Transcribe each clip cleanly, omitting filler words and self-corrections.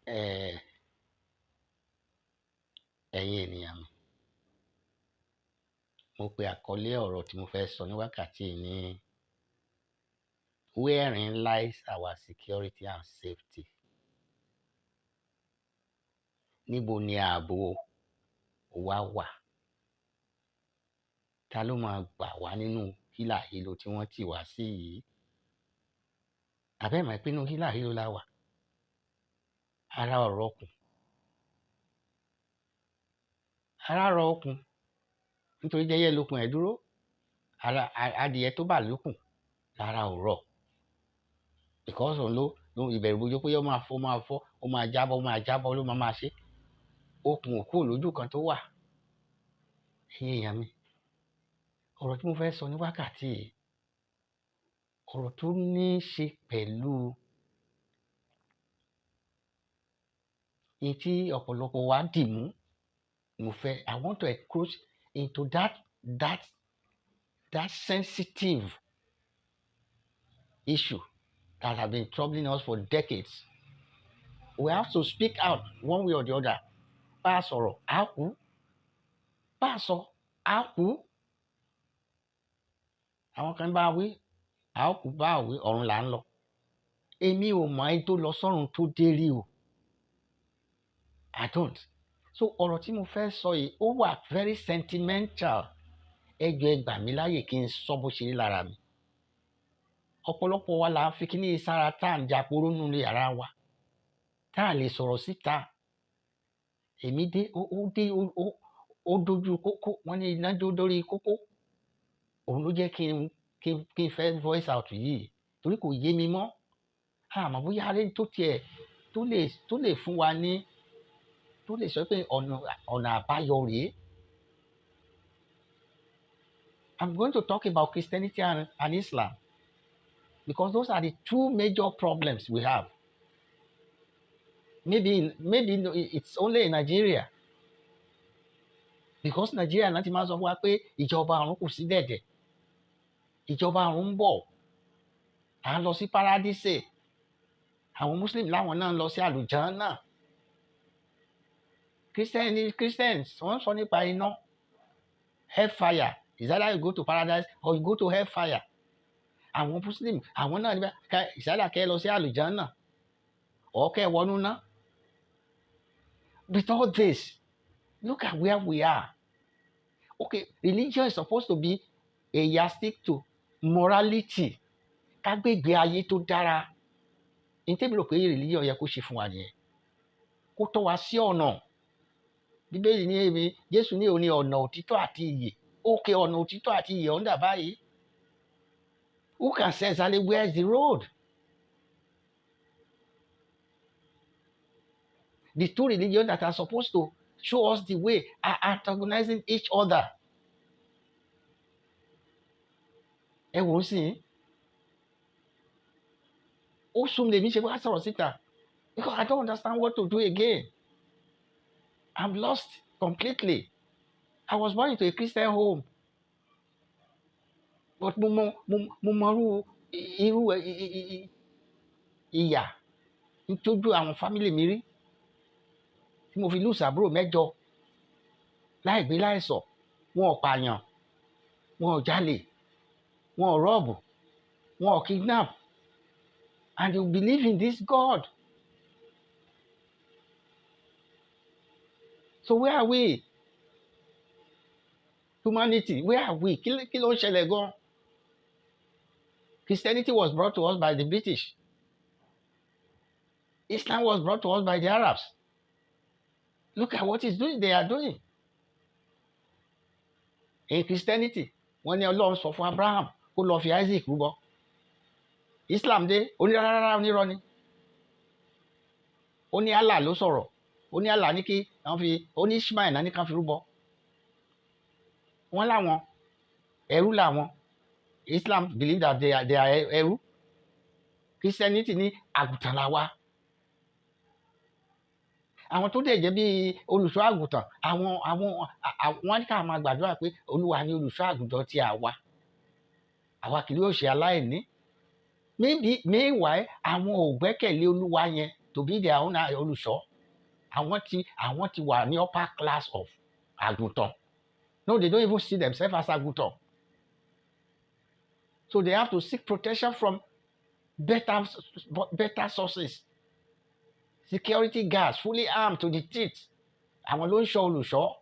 Eh, ẹ̀yin ènìyàn mi, mo pe àkọlé ọ̀rọ̀ tí mo fẹ́ sọ ní wákàtí yìí ní Wherein lies our security and safety? Níbo ni ààbò wa wà? Ta ló máa gbà wá nínú hílàhílo tí wọ́n tì wá sí yìí? Àbẹ́ mọ̀ pé inú hílàhílo la wà. Ara ọ̀rọ̀ okùn. Ara rọ okùn. Nítorí jẹ́yẹ́ lókun ẹ̀ dúró. Adìẹ tó bà lókùn lára ò rọ̀. Because òun ló ìbẹ̀rù bojo pé ó máa fọ́, ó máa jábọ́ ló máa ṣe. Okùn ò kúrò lójú kan tó wà. Ẹ̀yin èèyàn mi, ọ̀rọ̀ tí mo fẹ́ sọ ní wákàtí yìí, ọ̀rọ̀ tó ní í ṣe pẹ̀lú èyí tí ọ̀pọ̀lọpọ̀ wa dì mú. I want to encroach into that sensitive issue that has been troubling us for decades. We have to speak out one way or the other. Bá a sọ̀rọ̀, á kú. Bá a sọ, á kú. Àwọn kan bá wí, á kú bá a wí, ọ̀run là ń lọ. Èmi ò mọ ẹni tó lọ sọ́run tó dé rí o. I don't. So ọ̀rọ̀ tí mo fẹ́ sọ yìí ó wà very sentimental. Ẹ jọ̀ọ́ ẹ gbà mí láyè kí n sọ bó ṣe rí lára mi. Ọ̀pọ̀lọpọ̀ wa là ń fi kíní sára tá à ń japoró nínú yàrá wa. Tá à lè sọ̀rọ̀ síta. Èmi dé ó dojú kókó. Wọ́n ní iná jó dórí kókó. Òun ló jẹ́ kí n fẹ́ voice out yìí. Torí kò yé mi mọ́. Àmọ́ bóyá aré tó tiẹ̀ tó lè fún wa ní tó lè sọ pé ọ̀nà àbáyọ rèé. I'm going to talk about Christianity and Islam because those are the two major problems we have. Maybe it's only in Nigeria because Nigeria náà ti máa sọ fún wa pé ìjọba ọ̀run kù sí dẹ̀dẹ̀. Ìjọba ọ̀run ń bọ̀. À ń lọ sí paradíṣe. Àwọn Muslim láwọn náà ń lọ sí àlùjánnà. Christians wọ́n sọ nípa iná. Hellfire. Is either you go to paradise or you go to hellfire. Àwọn Muslim àwọn náà níbẹ̀ ìsàlà kẹ́ lọ sí àlùjánnà or kẹ́ wọnú ná. With all this, look at where we are. Okay, religion is supposed to be a yardstick to morality. Ká gbégbé ayé tó dára. Ní tèmi rò pé religion yẹ kó ṣe fún wa nìyẹn. Kó tọ́ wa sí ọ̀nà. Bíbélì ní èmi, Jésù ní òun ní ọ̀nà òtítọ́ àti ìyè. Okay, ọ̀nà òtítọ́ àti ìyè ọ̀ndà báyìí. Who can say exactly where is the road? The two religions that are supposed to show us the way are antagonizing each other. Ẹ wò ó sí. Ó sún lèmi ṣe wá sọ̀rọ̀ síta because I don't understand what to do again. I'm lost completely. I was born into a Christian home. But mo mọ irú ìyà nítójú àwọn family mi rí. Tí mo fi lose àbúrò 7 láì gbé láì sọ. Wọn ò pààyàn. Wọn ò jalè. Wọn ò rọ́ọ̀bù. Wọn ò kidnap. And you believe in this God. So where are we? Humanity, where are we? Kí ló ń ṣẹlẹ̀ gan? Christianity was brought to us by the British. Islam was brought to us by the Arabs. Look at what they are doing. In Christianity, wọ́n ní Ọlọ́run sọ fún Abraham kó lọ fi Isaac rúbọ. Islam dé onírárá onírọ́ ni. Ó ní Allah ló sọ̀rọ̀. Ó ní Allah ní kí wọ́n fi ó ní Ishmael náà ní kán fi rúbọ. Wọ́n láwọn ẹrú làwọn. Islam believe that they are ẹrú. Christianity ní àgùntàn la wá. Àwọn tó dẹ̀ jẹ́ bí olùṣọ́ àgùntàn àwọn ní ká máa gbàdúrà pé Olúwa ni olùṣọ́ àgùntàn tí àwa kì yóò ṣe aláìní. Meanwhile àwọn ò gbẹ́kẹ̀lé Olúwa yẹn. to be their own olùṣọ́. Àwọn ti wà ní upper class of àgùntàn. No, they don't even see themselves as àgùntàn. So they have to seek protection from better sources. Security guards fully armed to the teeth. Àwọn ló ń ṣọ́ olùṣọ́.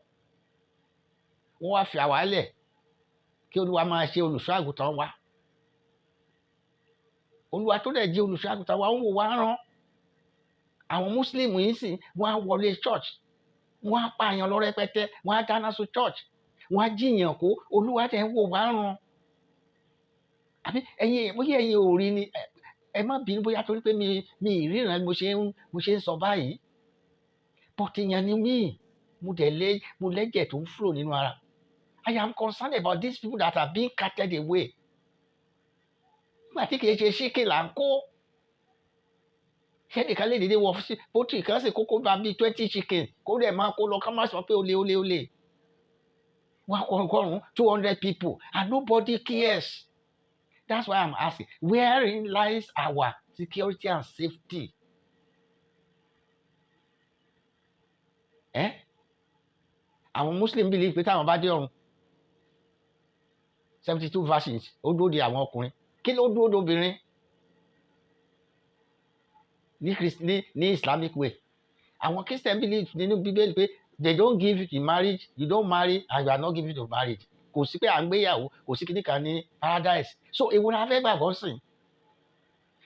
Wọ́n wá fi àwa lẹ̀ kí Olúwa máa ṣe olùṣọ́ àgùntàn wa. Olúwa tó dẹ̀ jẹ́ olùṣọ́ àgùntàn wa ń wò wá rán. Àwọn Muslim yìí sì wọ́n á wọlé church. Wọ́n á pààyàn lọ rẹpẹtẹ. Wọ́n á dáná sun church. Wọ́n á jíyàn kó. Olúwa tẹ̀ ń wò wá rán. Àbí bóyá ẹ̀yin ò rí ni ẹ má bínú bóyá torí pé mi ìríran mo ṣe ń sọ báyìí. But èèyàn ni mí. Mo lẹ́jẹ̀ tó ń flow nínú ara. I am concerned about these people that are being carted away. Nígbà tí kìí ṣe ṣíkì là ń kó. Ṣẹ́nìkan lè dédé wọ pọ́tì kan sì kókó bá bíi 20 chicken kó dẹ̀ máa kó lọ ká má sọ pé olè. Wọ́n á kọ́ 200 people and nobody cares. That's why I'm asking, wherein lies our security and safety? Àwọn Muslim believe pé táwọn bá dé ọ̀run 72 verses ó dúró de àwọn ọkùnrin. Kí ló dúró de obìnrin? Ní Islamic way. Àwọn Christian believe nínú Bíbélì pé they don't give you the marriage, you don't marry and you are not given to marriage. Kò sí pé à ń gbéyàwó, kò sí kíní kan ní paradise. So èwo la fẹ́ gbàgbọ́ sìn?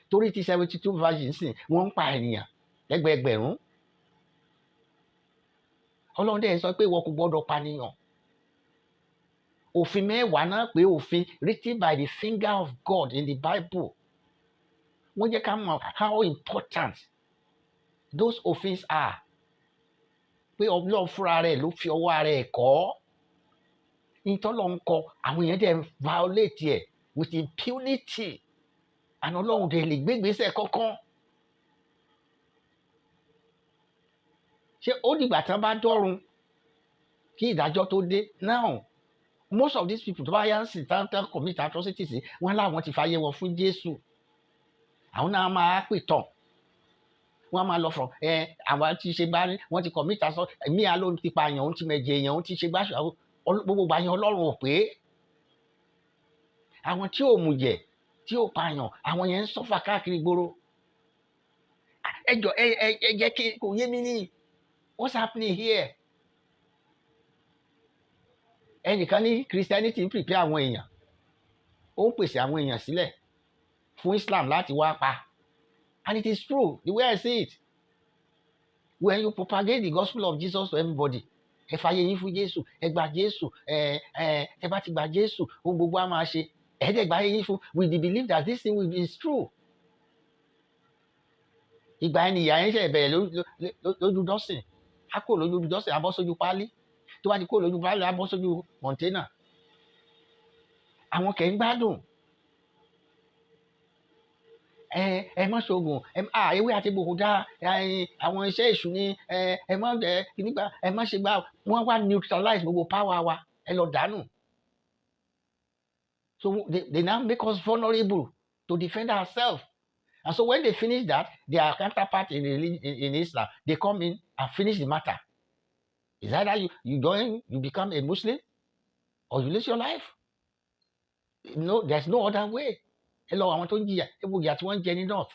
Torí ti 72 verses sìn wọ́n ń pa ènìyàn ẹgbẹẹgbẹ̀rún. Ọlọ́run dẹ̀ sọ pé ìwọ kò gbọ́dọ̀ pànìyàn. Òfin mẹ́wàá náà pé òfin written by the finger of God in the Bible. Wọ́n jẹ́ ká mọ̀ how important those offenses are. Pé Ọlọ́run fúnra rẹ̀ ló fi ọwọ́ ara ẹ̀ kọ́. Ìtọ́lọ́ ń kọ àwọn èèyàn dẹ̀ violate ẹ̀ with impunity. And Ọlọ́run dẹ̀ lè gbégbèsè kankan. Ṣé ó dìgbà tán bá dọ́run kí ìdájọ́ tó dé? Now most of these people tó bá yá sí tán commit atrocities wọ́n láwọn ti fàyè wọn fún Jésù. Àwọn náà máa pìtàn. Wọ́n máa lọ fún àwọn tí ṣe bá rí wọ́n ti commit asọ ẹ̀mí àlọ́ ti pààyàn òun ti mẹ̀jẹ̀ èèyàn òun ti ṣe gbáṣọ gbogbo àyàn Ọlọ́run ò pé. Àwọn tí ò mùjẹ̀ tí ò pààyàn àwọn yẹn ń sọ́fà káàkiri gbòòrò. Ẹ jọ̀ọ́ ẹ jẹ́ kí kò yé mi ní what's happening here? Ẹnìkan ní Christianity ń prepare àwọn èèyàn. Ó ń pèsè àwọn èèyàn sílẹ̀ fún Islam láti wá pa. And it is true the way I see it. When you propagate the gospel of Jesus to everybody, ẹ fàyè yín fún Jésù, ẹ gba Jésù, ẹ bá ti gba Jésù, ohun gbogbo á máa ṣe. Ẹ dẹ̀ gba yín fún with the belief that this thing is true. Ìgbà ẹni ìyá yẹn ṣe bẹ̀rẹ̀ lójú dọ́sìn. Á kò lójú dọ́sìn, á bọ́ sójú pálí. Tó bá ti kó lójú pálí, á bọ́ sójú kọ̀ńténà. Àwọn kẹ̀ ń gbádùn. Ẹ má ṣoògùn ewé àti gbòògùn dá àwọn iṣẹ́ èṣù ni ẹ má nígbà ẹ má ṣe gbà wọ́n wá neutralize gbogbo power wa ẹ lọ dànù. So they now make us vulnerable to defend ourselves. And so when they finish that, their counterpart in Islam, they come in and finish the matter. Is either you become a Muslim or you lose your life. No, there's no other way. Hello, àwọn tó ń jìyà ewu ìyà tí wọ́n ń jẹ ní north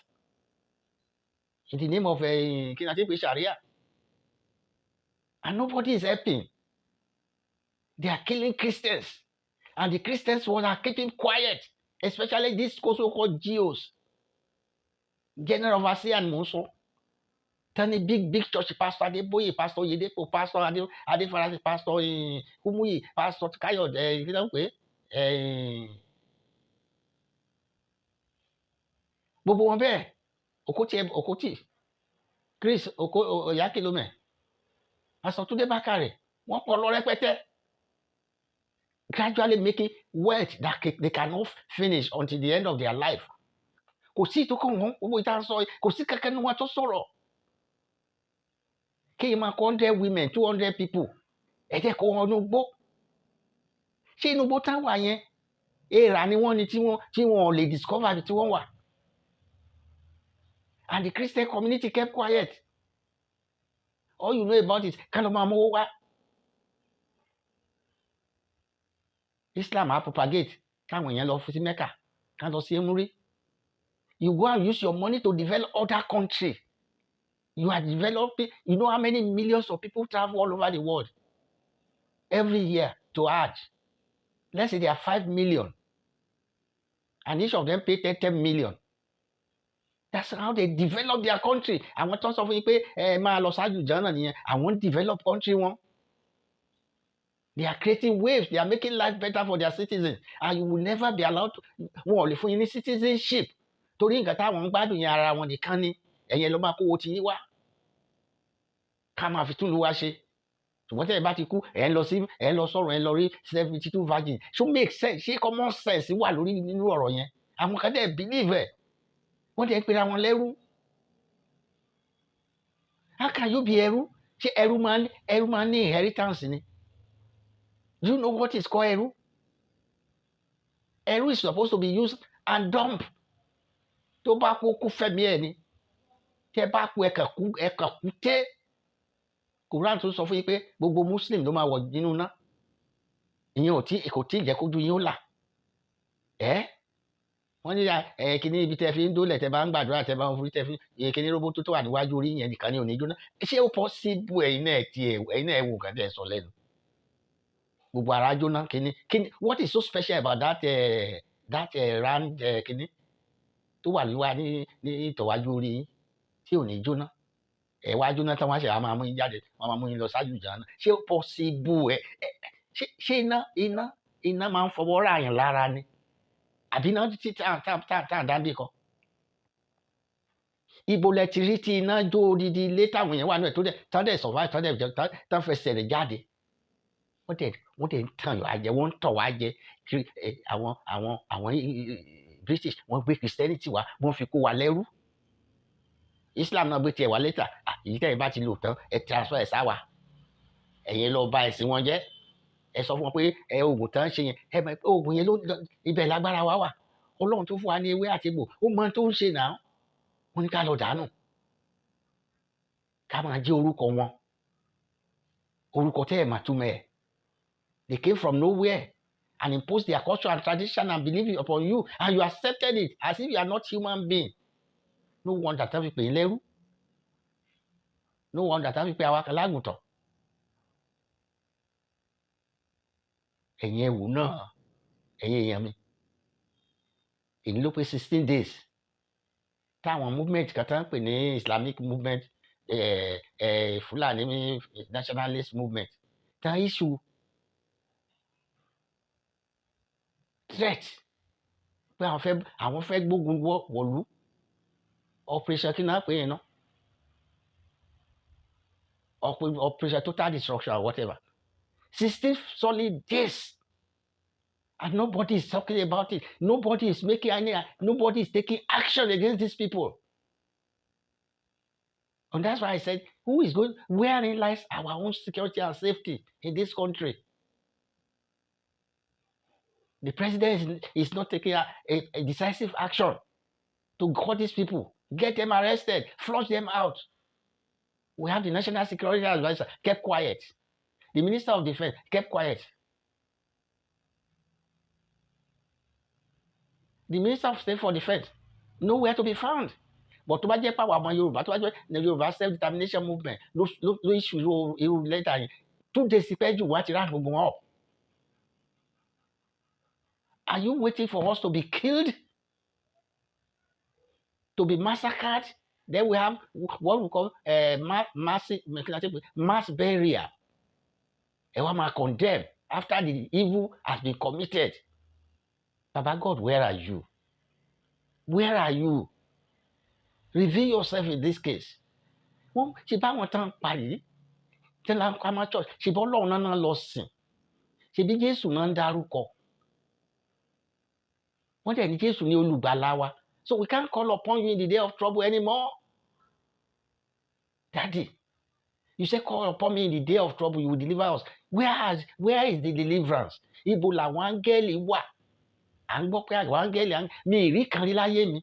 in the name of kí n àti pé Sharia, and nobody is helping. They are killing Christians, and the Christians are keeping quiet, especially these so-called GOs, General Overseer and Monso. Tani big church pastor Adeboye, pastor Yedepo, pastor Adefarasi, pastor Kumuyi, pastor Kayode, kí ló ń pè gbogbo wọn bẹ́ẹ̀ Okoti Chris Oyakilome Asọ̀túndé Bákàrẹ̀ wọ́n pọ̀ lọ rẹpẹtẹ, gradually making wealth that they cannot finish until the end of their life. Kò sí ìtókàn wọn gbogbo ìta sọ kò sí kankan ní wọn tó sọ̀rọ̀. Kí n máa kọ́ 100 women 200 people ẹ jẹ́ kó wọn inú gbó. Ṣé inú gbó táwọn yẹn èèrà ni wọ́n ni tí wọ́n lè discover tí wọ́n wà. And the Christian community kept quiet. All you know about is Kalomamo. Islam propagate. Káwọn èèyàn lọ sí Mecca, ká lọ sí Emuri. You go and use your money to develop other country. You are developing. You know how many millions of people travel all over the world every year to Hajj? Let's say there are 5 million, and each of them pay 10 million. That's how they develop their country. Àwọn tó sọ fún yín pé máa lọ ṣáájú jọ́nà nìyẹn. Àwọn develop country wọn. They are creating waves. They are making life better for their citizens. And you will never be allowed to. Wọn ò lè fún yín ní citizenship. Torí nǹkan táwọn ń gbádùn yẹn ara wọn nìkan ni. Ẹ̀yin ló máa kówó ti yín wá. Ká máa fi tún lu wá ṣe. Ṣùgbọ́n tẹ́lẹ̀ bá ti kú, ẹ̀ ń lọ sọ̀rọ̀, ẹ̀ ń lọ rí 72 virgin. So make sense. Ṣé common sense wà lórí nínú ọ̀rọ̀ yẹn? Àwọn kan dẹ̀ believe ẹ̀. Wọ́n dẹ̀ pera wọn lẹ́rú. How can you be ẹrú? Ṣé ẹrú máa ní inheritance ni? Do you know what is called ẹrú? Ẹrú is supposed to be used and dump. Tó bá kú fẹ́mi ẹ̀ ni. Tẹ́ bá kú ẹ̀kà kú tẹ́. Quran tó sọ fún yín pé gbogbo Muslim ló máa wọ̀ nínú iná. Ìyẹn kò tí ì jẹ́ kójú yín ó là. Wọ́n ní kíní ibi tẹ́ fi ń dólẹ̀ tẹ́ bá ń gbàdúrà tẹ́ bá ń forí tẹ́ fi kíní róbótó tó wà níwájú orí yẹn nìkan ni ò ní jóná. Ṣé ó possible ẹ̀yin náà ẹ̀ wò kàn tẹ́ sọ lẹ́nu? Gbogbo ara jóná kíní. What is so special about that round kíní tó wà ní ìtọ̀wájú orí yín tí ò ní jóná? Ẹ wá jóná tán wá ṣe àwọn máa mú yín jáde, wọ́n máa mú yín lọ ṣáájú jọ́nà. Ṣé ó possible ṣé iná máa ń fọwọ́ ra àyàn lára ni? Àbí iná tí tá dábì kan? Ibo lẹ ti rí tí iná jó odidi ilé táwọn èèyàn wà náà tó dẹ̀ tán dẹ̀ survive tán fẹsẹ̀ rẹ̀ jáde. Wọ́n dẹ̀ ń tàn wá jẹ, wọ́n ń tàn wá jẹ. Àwọn British wọ́n gbé Christianity wá, wọ́n fi kó wa lẹ́rú. Islam náà gbé tiẹ̀ wá létà. Èyí tẹ́yìn bá ti lò tán ẹ transfer ẹ̀ sáwà. Ẹ̀yin lọ bà ẹ̀sìn wọn jẹ́. Ẹ sọ fún wọn pé oògùn tán ṣe yẹn oògùn yẹn ibẹ̀ lágbára wa wà. Ọlọ́run tó fún wa ní ewé àti egbò ó mọ tó ń ṣe náà. Wọ́n ní ká lọ dànù. Ká máa jẹ́ orúkọ wọn. Orúkọ tẹ́ ẹ̀ máa túmọ̀ ẹ̀. They came from nowhere and imposed their culture and tradition and belief upon you, and you accepted it as if you are not human being. No wonder tá fi pè é lẹ́rú. No wonder tá fi pè àwa lágùntàn. Ẹ̀yin ẹ̀wù náà, ẹ̀yin èèyàn mi. Èyí ló pé 16 days. Táwọn movement kan tá ń pè ní Islamic movement, Fulani nationalist movement, tá issue threat pé àwọn fẹ́ gbógun wọ̀lú. Operation kí náà pè é náà? Operation total destruction or whatever. 16 solid days. And nobody is talking about it. Nobody is nobody is taking action against these people. And that's why I said, wherein lies our own security and safety in this country? The president is not taking a decisive action to cut these people, get them arrested, flush them out. We have the National Security Advisor, kept quiet. The Minister of Defense kept quiet. The Minister of State for Defense, nowhere to be found. But tó bá jẹ́ pàwọ́ àwọn Yorùbá, tó bá jẹ́ Yorùbá self-determination movement ló issue irú lẹ́tà yẹn 2 days pẹ́ jù wá ti rán gbogbo wọn up. Are you waiting for us to be killed? To be massacred? Then we have what we call mass burial. Ẹ wá máa condemn after the evil has been committed. Baba God, where are you? Where are you? Reveal yourself in this case. Wọ́n ṣe bá wọn tán parí. Tẹ́lá ń kọ́ àmọ́ church. Ṣe bọ́ Ọlọ́run náà lọ sìn. Ṣe bí Jésù náà ń dárúkọ. Wọ́n dẹ̀ ní Jésù ní olùgbàlà wa. So we can't call upon you in the day of trouble anymore. Daddy, you say call upon me in the day of trouble, you will deliver us. Where is the deliverance? Ibo làwọn áńgẹ́lì wà. À ń gbọ́ pé àwọn áńgẹ́lì mi ìrí kan rí láyé mi.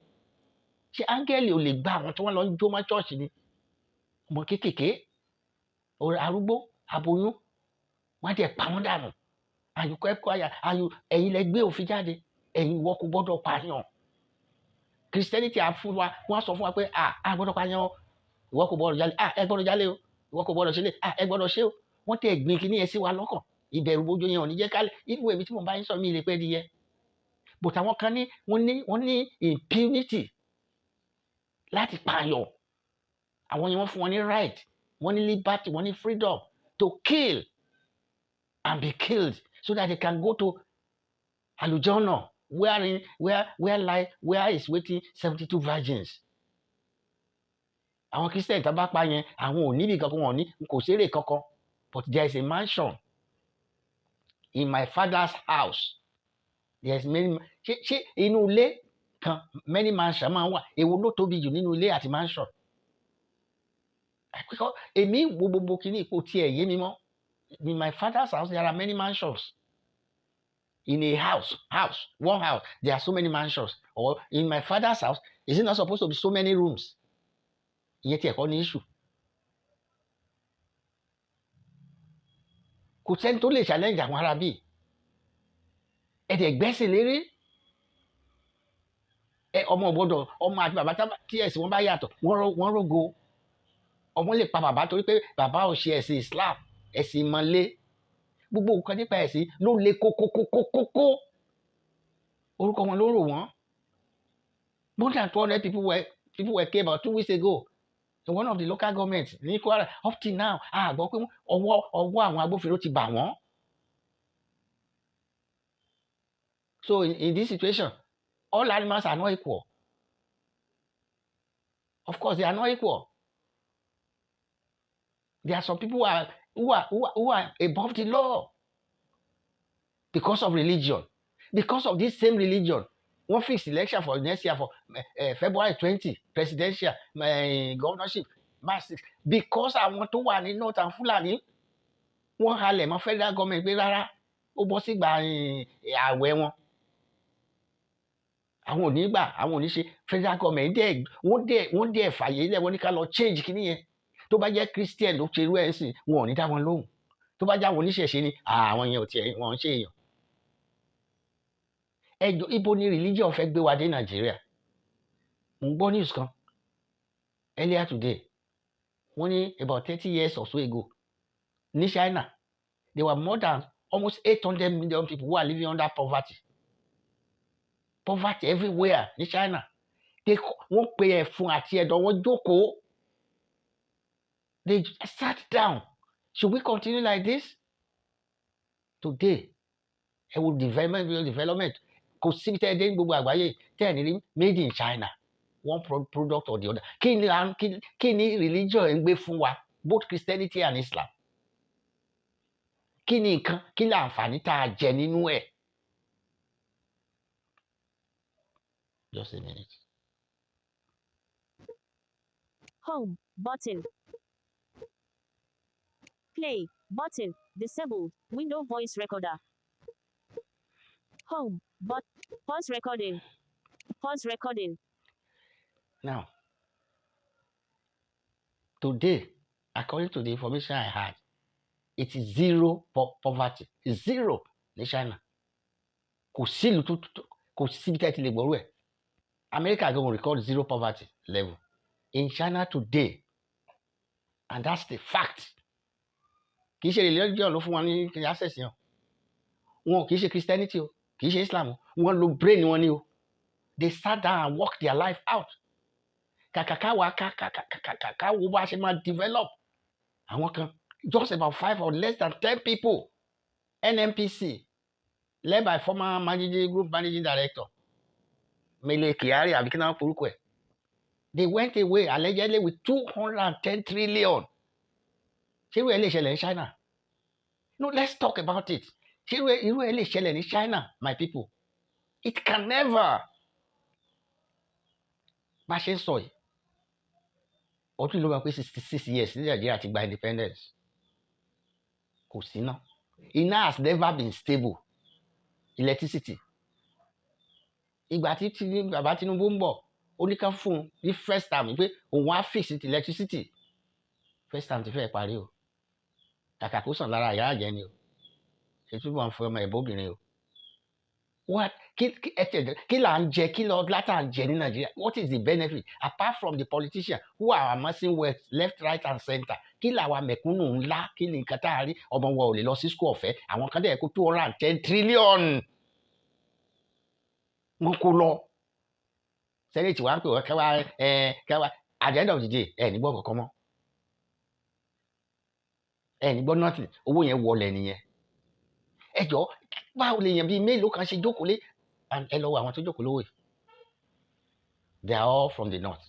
ṣé áńgẹ́lì ò lè gba àwọn tí wọ́n lọ ń jó mọ́ ṣọ́ọ̀ṣì ni? Ọmọ kéékèèké, arúgbó, aboyún, wọ́n á dẹ̀ pa wọ́n dànù. Àyùkọ́ ẹ̀kọ́ àyà ẹ̀yin lẹ gbé òfin jáde, ẹ̀yin ìwọ kò gbọ́dọ̀ pààyàn. Christianity á fún wa, wọ́n á sọ fún wa pé a gbọ́dọ̀ pààyàn o, ìwọ kò gbọ́dọ̀ jalè, ẹ gbọ́dọ̀ jalè o, ìwọ kò gbọ́dọ̀ ṣe lé, ẹ gbọ́dọ̀ ṣe o. Wọ́n tẹ̀ gbin kíní yẹn sí wa lọ́kàn. Ìbẹ̀rù bojo yẹn ò ní jẹ́ kálẹ̀. Irú èmi tí mo bá yín sọ mi lè pẹ́ di yẹ. But àwọn kan ní wọ́n ní impunity láti pààyàn. Àwọn yẹn wọ́n fún wọn ní right, wọ́n ní liberty, wọ́n ní freedom to kill and be killed so that they can go to Alujana, where is waiting 72 virgins. Àwọn Christian tó bá pa yẹn, àwọn ò níbi kankan, wọn ò ní kò ṣeré kankan. But there is a mansion in my father's house. There is many. Ṣé inú ilé kan many mansion máa ń wà? Èwo ló tóbi jù nínú ilé àti mansion? Èmi wo gbogbo kìíní ipò tiẹ̀ yé mi mọ́. In my father's house there are many mansions. In a one house, there are so many mansions. Or in my father's house, is it not supposed to be so many rooms? Ìyẹn tí ẹ̀kọ́ ní issue. Kò sẹ́ni tó lè challenge àwọn ará bíi. Ẹ̀dẹ̀ gbẹ́sìn lérí. Ọmọ gbọ́dọ̀, ọmọ àti bàbá tí ẹ̀sìn wọn bá yàtọ̀, wọ́n rógo. Ọmọ lè pa bàbá torí pé bàbá ò ṣe ẹ̀sìn Islam, ẹ̀sìn ìmọ̀le. Gbogbo nǹkan nípa ẹ̀sìn ló le kókókókókó. Orúkọ wọn ló rò wọ́n. More than 200 people were killed about 2 weeks ago in one of the local governments ní Kwara. Up till now, a gbọ́ pé ọwọ́ àwọn agbófinró ti bà wọ́n. So in this situation, all animals are not equal. Of course, they are not equal. There are some people who are above the law because of religion. Because of this same religion, one fixed election for next year for February 20, presidential, governorship, March 6. Because àwọn tó wà ní North and Fulani, wọ́n halẹ̀ mọ́ federal government pé rárá, ó bọ́ sí gba àwẹ̀ wọn. Àwọn ò ní gbà, àwọn ò ní ṣe. Federal government wọ́n dẹ̀ fàyè ilẹ̀ wọn ní ká lọ change kìíní yẹn. Tó bá jẹ́ Christian ló ṣe irú ẹ̀ sìn, wọn ò ní dá wọn lóhùn. Tó bá jẹ́ àwọn oníṣẹ̀ṣe ni, àwọn yẹn ò tiẹ̀ wọ́n ń ṣe èèyàn. Ẹjọ́ ibo ni religion fẹ́ gbé wa dé Nàìjíríà? Mo ń gbọ́ news kan earlier today. Wọ́n ní about 30 years or so ago ní China, there were more than almost 800 million people who are living under poverty. Poverty everywhere ní China. Wọ́n pe ẹ̀fún àti ẹ̀dọ̀ wọn jókòó. They sat down. Should we continue like this? Today, ẹ wo development. Kò síbi tẹ́ ẹ dé ní gbogbo àgbáyé tẹ́ ẹ ní rí made in China. One product or the other. Kí ni religion ń gbé fún wa? Both Christianity and Islam. Kí ni nǹkan? Kí ni àǹfààní tá a jẹ nínú ẹ̀? Just a minute. Home button. Play button disabled. Window voice recorder. Home but pause recording. Pause recording. Now, today, according to the information I had, it is zero poverty. It's zero ní China. Kò sí ìlú kò síbi tẹ́ ti lè gbọ́rú ẹ̀. America go record zero poverty level. In China today, and that's the fact. Kì í ṣe religion ló fún wọn ní access yẹn. Wọn kì í ṣe Christianity o, kì í ṣe Islam o. Wọ́n lo brain wọn ni o. They sat down and worked their life out. Kàkàkà wo bá ṣe máa develop. Àwọn kan just about 5 or less than 10 people. NNPC, led by former group managing director Mele Kyari abikina porúkọ ẹ̀. They went away allegedly with 210 trillion. Ṣé irú ẹ̀ lè ṣẹlẹ̀ ní China? No, let's talk about it. Ṣé irú ẹ̀ lè ṣẹlẹ̀ ní China, my people? It can never. Bá ṣe ń sọ yìí, ọdún ló máa pé 66 years ní Nàìjíríà ti gba independence. Kò sí iná. Iná has never been stable. Electricity. Ìgbà tí bàbá Tinubu ń bọ̀, ó ní ká fún un ní first term pé òun á fix ti electricity first term ti fẹ́ parí o kàkà kó sàn lára ìyá àjẹ́ ni o ètò ìbọn fún ọmọ ẹ̀bọ́bìnrin o what kí là ń jẹ kí lọ látà ń jẹ ní Nàìjíríà what is the benefit apart from the politicians who are amassing wealth left right and center kí làwa mẹ̀kúnnù ńlá kí ni nǹkan tá a rí ọmọ wọn ò lè lọ sí school ọ̀fẹ́ àwọn kan dẹ̀ kó 210 trillion wọn kó lọ sẹ́nẹ̀tì wa ń pè wọ́n kẹwàá at the end of the day ẹ̀ ní gbọ́ kankan mọ́ ẹ̀ ní gbọ́ nothing owó yẹn wọlé nìyẹn ẹ jọ báwo lè yàn bíi mélòó kan ṣe jókòó lé ẹ lọ wo àwọn tó jókòó lówó yìí they are all from the north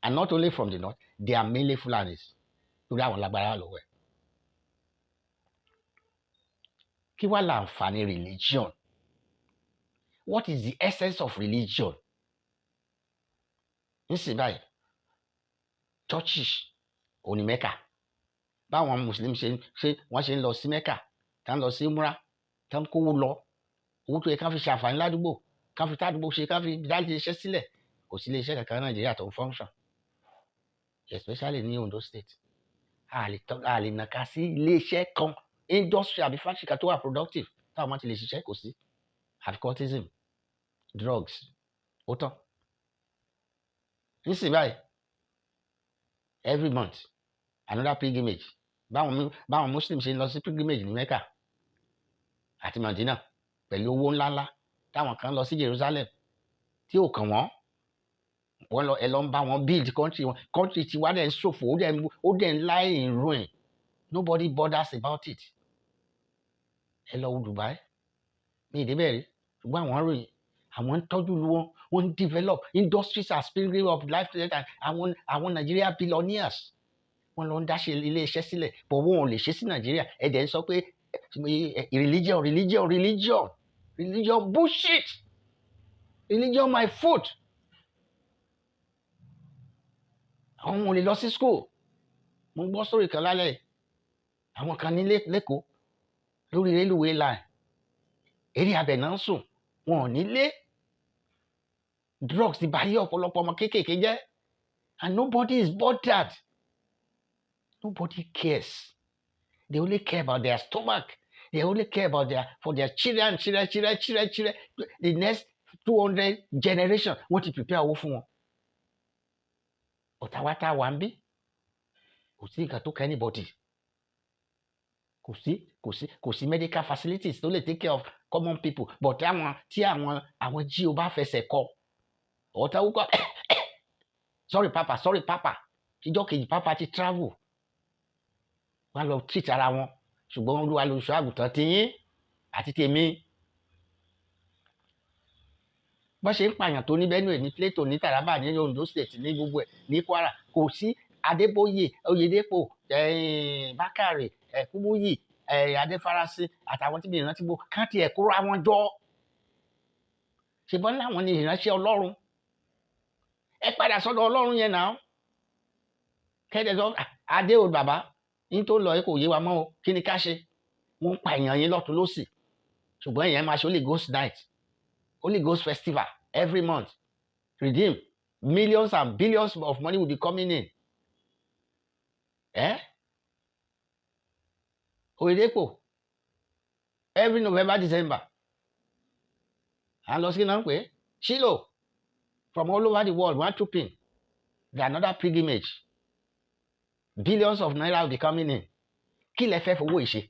and not only from the north they are mainly Fulanis torí àwọn lágbára lọ́wọ́ ẹ̀ kí wá láǹfààní religion what is the essence of religion nísìnyí báyìí churches òní Mẹ́kà báwọn Muslim wọ́n ṣe ń lọ sí Mẹ́kà tá ń lọ sí múra tá ń kówó lọ owó tó yẹ ká fi ṣe àǹfààní ládùúgbò ká fi tádùúgbò ṣe ká fi dájú iṣẹ́ sílẹ̀ kò sí iléeṣẹ́ kankan Nàìjíríà tó ń function especially ní Ondo State a lè nàka sí iléeṣẹ́ kan industry àbí factory kan tó wà productive táwọn máa ti lè ṣiṣẹ́ kò sí àfi cultism drugs ó tán nísìnyí báyìí every month another pilgrimage báwọn Muslim ṣe ń lọ sí pilgrimage ní Mecca àti Madina pẹ̀lú owó ńláńlá táwọn kan lọ sí Jerusalem tí ò kàn wọ́n lọ ẹ lọ ń bá wọn build country tí wá dẹ̀ ń ṣòfò ó dẹ̀ ń lie in ruin nobody bothers about it ẹ lọ wo Dubai ní ìdíbẹ̀ rí ṣùgbọ́n àwọn ròyìn àwọn ń tọ́jú lu wọn ń develop industries are springing up life àwọn Nigeria billionaires wọ́n lọ ń dáṣe iléeṣẹ́ sílẹ̀ but wọn ò lè ṣe sí Nàìjíríà ẹ̀dẹ̀ ń sọ pé religion bullshit religion my foot àwọn ò lè lọ sí school mo gbọ́ sórí kan lálẹ́ àwọn kan ní lẹ́kọ̀ọ́ lórí railway line eré abẹ náà ń sùn wọn ò nílé drugs ti báyé ọ̀pọ̀lọpọ̀ ọmọ kéékèèké jẹ́ and nobody is bothered nobody cares they only care about their stomach they only care about their children the next 200 generation wọ́n ti prepare owó fún wọn ọ̀tàwátà wà ń bí kò sí nǹkan tó kẹ́ anybody kò sí medical facilities tó lè take care of common people but àwọn jí o bá fẹsẹ̀ kọ ọ̀tá wúkọ́ sorry papa ìjọ́ kejì papa ti travel wọ́n lọ treat ara wọn ṣùgbọ́n olúwa lóṣù àgùntàn tiyín àti tèmi bó ṣe ń pààyàn tó ní Benue ní Plateau ní Taraba ní Ondo State ní gbogbo ẹ̀ ní Kwara kò sí Adébóyè Oyèdépò Bákàrè Kúmúyì Adéfarasí àtàwọn tí mi ìrántí gbó káàtì ẹ̀ kóra wọn jọ ṣùgbọ́n láwọn ní ìránṣẹ́ Ọlọ́run ẹ padà sọ́dọ̀ Ọlọ́run yẹn náà kẹ́ẹ̀dẹ̀ sọ adé o bàbá yín tó lọ ẹ kò yé wa mọ́ o kí ni ká ṣe wọ́n ń pa èèyàn yín lọ́tún lọ́sì ṣùgbọ́n èèyàn máa ṣe Holy Ghost night Holy Ghost festival every month redeem millions and billions of money will be coming in Oyedepo every November December and lọ sí náà ń pè é Shiloh from all over the world one trooping another pilgrimage billions of naira will be coming in kí lẹ fẹ́ fowó ìṣe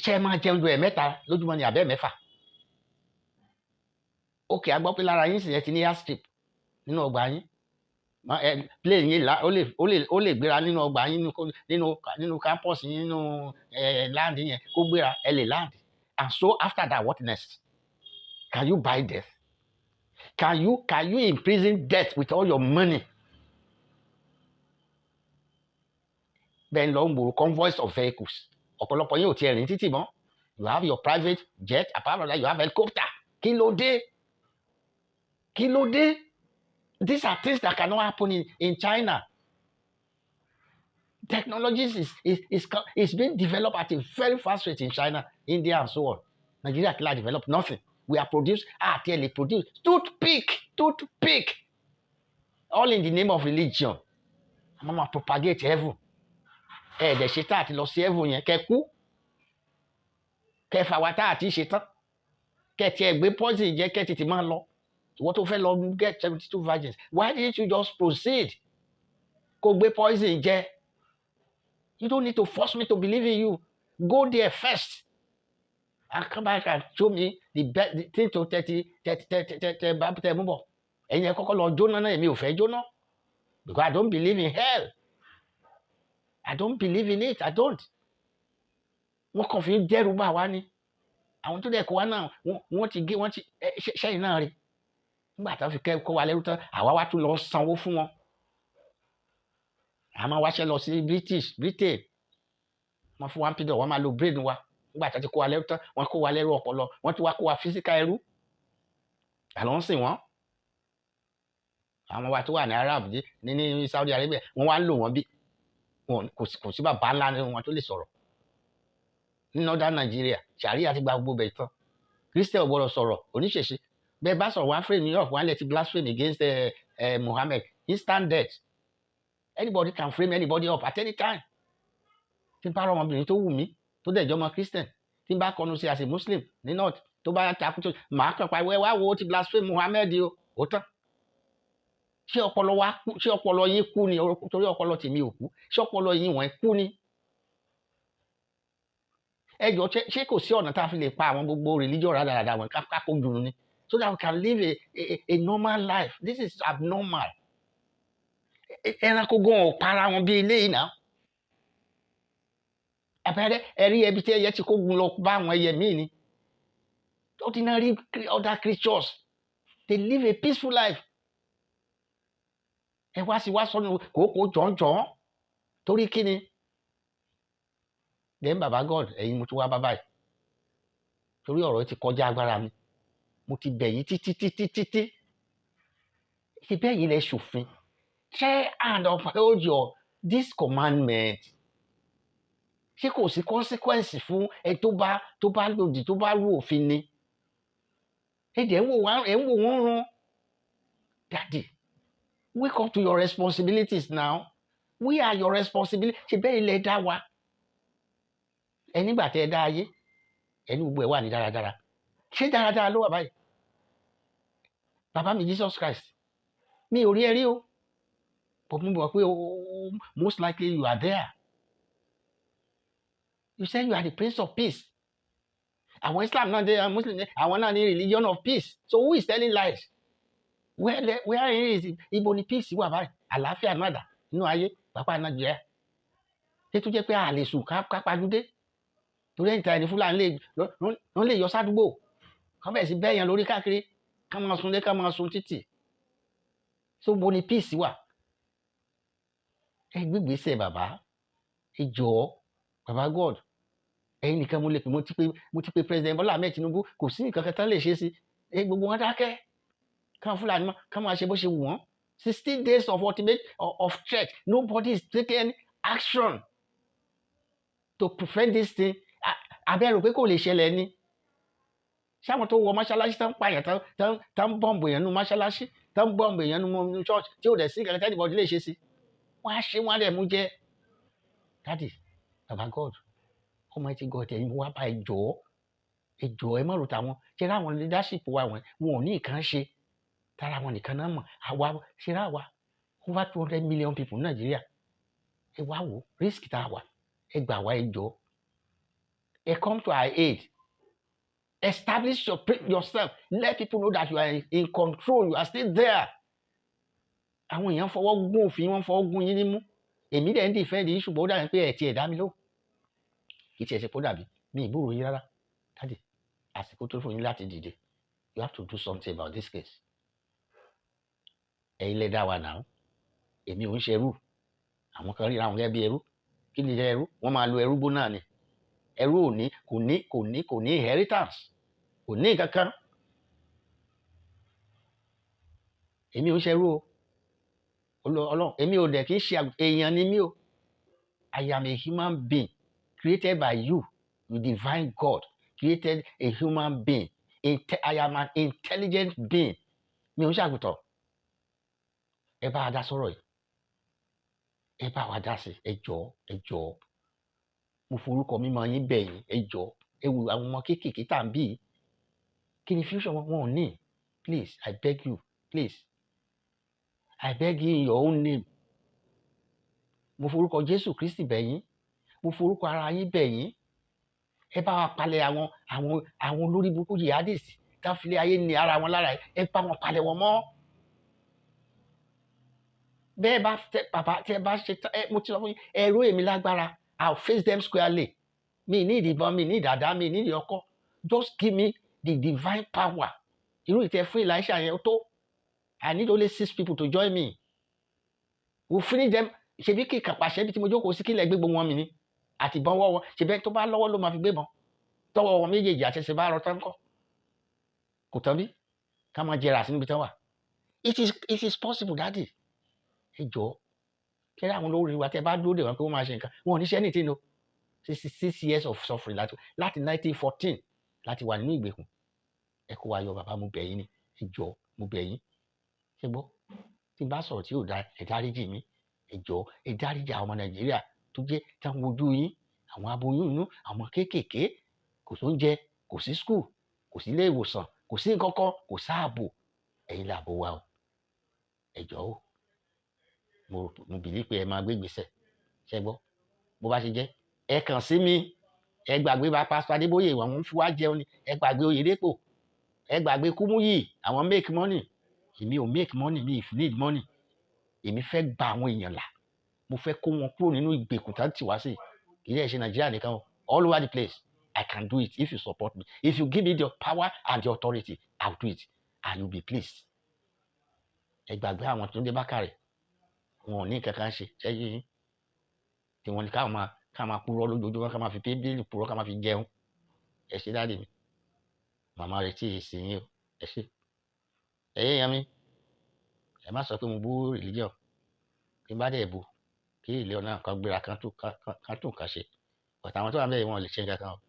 ṣe máa jẹun ju ẹ̀mẹ́ta lójúmọ́ ní abẹ́ mẹ́fà ókè agbọ́ pé lára yín sì yẹ ti ní airstrip nínú ọgbà yín plane yín ó lè gbéra nínú ọgbà yín nínú campus yín nínú land yẹn kó gbéra ẹ lè land and so after that what next can you buy death can you imprison death with all your money bẹ́ẹ̀ lọ ń gbòòrò convoys of vehicles ọ̀pọ̀lọpọ̀ yín ò tiẹ̀ rìn títì mọ́ you have your private jet apart from that you have helicopter kí ló dé these are things that cannot happen in China technologies is being developed at a very fast rate in China India and so on Nigeria cannot develop nothing we are produced àti ẹ̀ lè produce toothpick all in the name of religion. Àmọ́ máa propagate heaven. Ẹ̀ẹ́dẹ̀ ṣe tá àti lọ sí heaven yẹn kẹ́ kú kẹ́ fà wá tá àti ṣe tán kẹ́ tiẹ̀ gbé poison jẹ́ kẹ́ tètè máa lọ. Ìwọ tó fẹ́ lọ get 72 virgins, why didn't you just proceed? Kó gbé poison jẹ́. You don't need to force me to believe in you. Go there first and come back and show me the thing to 30 mú bọ̀. Ẹ̀yin ẹ kọ́kọ́ lọ jóná náà, èmi ò fẹ́ jóná because I don't believe in hell. I don't believe in it. I don't. Wọ́n kàn fi dẹ́rù bà wá ni. Àwọn tó dẹ̀ kó wa náà wọ́n ti ṣẹ́yìn náà rí. Nígbà tó fi kó wa lẹ́rú tán, àwa wá tún lọ sanwó fún wọn. A máa wáṣẹ́ lọ sí Britain. Wọ́n fún wa ń pídọ̀, wọ́n máa lo brain wa. Nígbà tó ti kó wa lẹ́rú tán, wọ́n kó wa lẹ́rú ọpọlọ. Wọ́n tún wá kó wa physical ẹrú. Àlọ́ ń sìn wọ́n. Àwọn wa tó wà ní Arab ní Saudi Arabia, wọ́n wá ń lò wọ́n bí. Kò sí bàbá ńlá nínú wọn tó lè sọ̀rọ̀. Ní Northern Nigeria, Sharia ti gba gbogbo bẹ̀ tán. Christian ò gbọ́dọ̀ sọ̀rọ̀, oníṣẹ̀ṣe. Bẹ́ẹ̀ bá sọ̀rọ̀ wọ́n á frame New York, wọ́n á lè ti blasphemy against Muhammad. Instant death. Anybody can frame anybody up at any time. Tí n bá rọ ọmọbìnrin tó wù mí tó dẹ̀ jẹ́ ọmọ Christian, tí n bá kọnu sí as a Muslim ní North tó bá takú tó màá kàn pa wá wo ó ti blaspheme Muhammad o, ó tán. Ṣé ọpọlọ yín kú ni torí ọpọlọ tèmi ò kú? Ṣé ọpọlọ yín wọ́n kú ni? Ẹ jọ ṣé kò sí ọ̀nà tá a fi lè pa àwọn gbogbo religion rádaràdà wọn ká kó dùn ni so that we can live a normal life. This is abnormal. Ẹranko gan ò para wọn bí ilé yìí náà. Àpẹẹrẹ ẹ̀rí ẹbí tí ẹyẹ ti kó gun lọ bá àwọn ẹyẹ míì ni. Ordinary other creatures, they live a peaceful life. Ẹ wá sí wá sọ́nù kòókòó jọ̀ǹjọ̀ǹ torí kí ni? Then baba God, ẹ̀yin mo ti wá bàbá yìí torí ọ̀rọ̀ ti kọjá agbára mi. Mo ti bẹ̀ yín títí. Ṣé bẹ́ẹ̀ yín lẹ ṣòfin? Try and uphold this commandment. Ṣé kò sí consequence fún ẹ tó bá lòdì tó bá rú òfin ni? Ẹ dẹ̀ ń wò wọ́n run. Daddy, wake up to your responsibilities now. We are your responsibility. Ṣé bẹ́ẹ̀ ilẹ̀ dá wa? Ẹ nígbà tẹ́ ẹ dá ayé, ẹ ní gbogbo ẹ̀ wà ní dáradára. Ṣé dáradára ló wà báyìí? Bàbá mi Jesus Christ, mi ò rí ẹ rí o. But mo mọ̀ pé most likely you are there. You say you are the Prince of Peace. Àwọn Islam náà dé, Muslim náà, àwọn náà ní religion of peace. So who is telling lies? Where is ibo ni peace wà báyìí? Àlàáfíà náà dà nínú ayé pàápàá Nàìjíríà. Ṣé tó jẹ́ pé a lè sùn ká pajúdé? Torí ẹ̀yìn tàyẹ̀ ní Fúlàní wọ́n lè yọ sádùúgbò. Kán bẹ̀rẹ̀ sí bẹ́ẹ̀yàn lórí káàkiri. Ká máa sunlé ká máa sun títì. So bo ni peace wà? Ẹ gbígbèsè bàbá. Ẹ jọ̀ọ́ bàbá God. Ẹ̀yin nìkan mo lè pè mo ti pè President Bola Ahmed Tinubu kò sí nǹkan kan tán lè ṣe sí. Gbogbo wọn dákẹ́. Káwọn Fúlàní mọ́ ká máa ṣe bó ṣe wù wọ́n. 16 days of ultimate of threat. Nobody is taking any action to prevent this thing. Abẹ́rù pé kò lè ṣẹlẹ̀ ni. Ṣé àwọn tó wọ mọ́ṣáláṣí tán pààyàn tán bọ́ǹbù èèyàn nínú mọ́ṣáláṣí tán bọ́ǹbù èèyàn nínú church tí ò dẹ̀ sí nǹkan tẹ́lẹ̀ bọ́ọ̀dù lè ṣe sí. Wọ́n á ṣe wọ́n á dẹ̀ mú jẹ́. Daddy, Baba God, Almighty God, ẹ̀yin wá bá ẹ jọ̀ọ́ ẹ má rò tàwọn. Ṣé ráwọn leadership wa wọn ò ní nǹkan ṣe tara wọn nìkan náà mọ̀. Àwa ṣe rá wa over 200 million people ní Nàìjíríà. Ẹ wá wò risk tá a wà. Ẹ gbà wá ẹ jọ̀ọ́. Ẹ come to our aid. Establish yourself. Let people know that you are in control. You are still there. Àwọn èèyàn fọwọ́ gún òfin, wọ́n fọwọ́ gún yín nímú. Èmi dẹ̀ ń defend yín ṣùgbọ́n ó dàbí pé ẹ̀ tí ẹ̀ dá mi lóhùn. Kì í tiẹ̀ ṣe kó dàbí mi ìgbúròó yín rárá. Daddy, àsìkò tó fún yín láti dìde. You have to do something about this case. Ẹ̀yin lẹ dá wa náà. Èmi ò ń ṣe ẹrú. Àwọn kan ríra àwọn gẹ́gẹ́ bí ẹrú. Kí ni jẹ́ ẹrú? Wọ́n máa lo ẹrú gbó náà ni. Ẹrú kò ní inheritance. Kò ní kankan. Èmi ò ń ṣe ẹrú o. Ọlọ́run, èmi ò dẹ̀ kí ń ṣe èèyàn ni mí o. I am a human being created by you, the divine God created a human being. I am an intelligent being. Mi ò ń ṣàgùtàn. Ẹ bá wa dá sọ̀rọ̀ yìí. Ẹ bá wa dá sí. Ẹ jọ̀ọ́. Mo forúkọ mímọ́ yín bẹ̀ yín. Ẹ jọ̀ọ́. Ẹ wo àwọn ọmọ kéékèèké tá à ń bí. Kí ni future wọn ò ní? Please, I beg you. Please. I beg you in your own name. Mo forúkọ Jésù Kristi bẹ̀ yín. Mo forúkọ ara yín bẹ̀ yín. Ẹ bá wa palẹ̀ àwọn olórí burúkú jihadis tá fi lé ayé ní ara wọn lára ẹ bá wọn palẹ̀ wọn mọ́. Bẹ́ẹ̀ bá bàbá tí ẹ bá ṣe mo ti sọ fún yín ẹ̀rọ èmi lágbára. I'll face them squarely. Mi ní ìdìbọn, mi ní ìdàdá, mi ní ìdí ọkọ́. Just give me the divine power. Irú ìtẹ́ fún Elisha yẹn ó tó. I need only 6 people to join me. We'll finish them. Ṣebí kí kàpàṣẹ bí tí mo jókòó sí kílẹ̀ gbé gbogbo wọn mi ni. Àti ìbọn wọ́wọ́. Ṣebí tó bá lọ́wọ́ ló máa fi gbé bọn. Tọ́wọ́ wọn méjèèjì àti ẹsẹ̀ bá rọ tán kọ́. Kò tán bí? Ká máa jẹrà sí níbi tán wà. It is possible, daddy. Ẹ jọ̀ọ́. Kẹ́rẹ́ àwọn olórí wa tẹ́ bá dúró dè wọ́n pé wọ́n máa ṣe nǹkan. Wọn ò ní ṣe anything no. 66 years of suffering láti 1914 láti wà nínú ìgbèkùn. Ẹ kó wa yọ bàbá mo bẹ̀ yín ni. Ẹ jọ̀ọ́ mo bẹ̀ yín. Ṣé gbọ́? Tí n bá sọ̀rọ̀ tí ò dáa ẹ dáríjì mi. Ẹ jọ̀ọ́ ẹ dáríjì àwọn ọmọ Nàìjíríà tó jẹ́ táwọn ojú yín àwọn aboyún inú àwọn kéékèèké kò sóúnjẹ kò sí school kò sí ilé ìwòsàn kò sí nǹkan kan kò sáàbò ẹ̀yin làbò wa o. Ẹ jọ̀ọ́ o. Mo bìlí pé ẹ máa gbé ìgbésẹ̀. Ṣé gbọ́? Bó bá ṣe jẹ́ ẹ kàn sí mi. Ẹ gbàgbé bá Pastor Adébóyè àwọn ń fi wá jẹun ni. Ẹ gbàgbé Oyèdépò. Ẹ gbàgbé Kúmúyì àwọn make money. Èmi ò make money mi if need money. Èmi fẹ́ gba àwọn èèyàn là. Mo fẹ́ kó wọn kúrò nínú ìgbèkùn tá ti wá sí. Kì í dẹ̀ ṣe Nàìjíríà nìkan o. All over the place. I can do it if you support me. If you give me the power and the authority, I'll do it. And you'll be pleased. Ẹ gbàgbé àwọn tó ń dé Bákàrẹ̀. Wọn ò ní nǹkan kan ṣe. Ṣé yín? Tí wọ́n ní ká máa purọ́ lójoojúmọ́ ká máa fi bíbélì purọ́ ká máa fi jẹun. Ẹ ṣe dáàdì mi. Màmá rẹ̀ tí ì sìn yín o. Ẹ ṣe. Ẹ̀yin èèyàn mi. Ẹ má sọ pé mo bú religion. Kí n bá dẹ̀ bú kí religion náà kan gbéra kan tún kan ṣe. But àwọn tó wà bẹ́ẹ̀ wọn lè ṣe nǹkan kan o.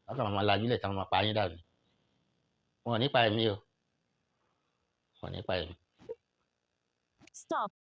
Wọ́n kàn máa lajúlẹ̀ táwọn máa pa yín dànù. Wọn ò ní pa ẹ̀mí o. Wọn ò ní pa ẹ̀mí. Stop.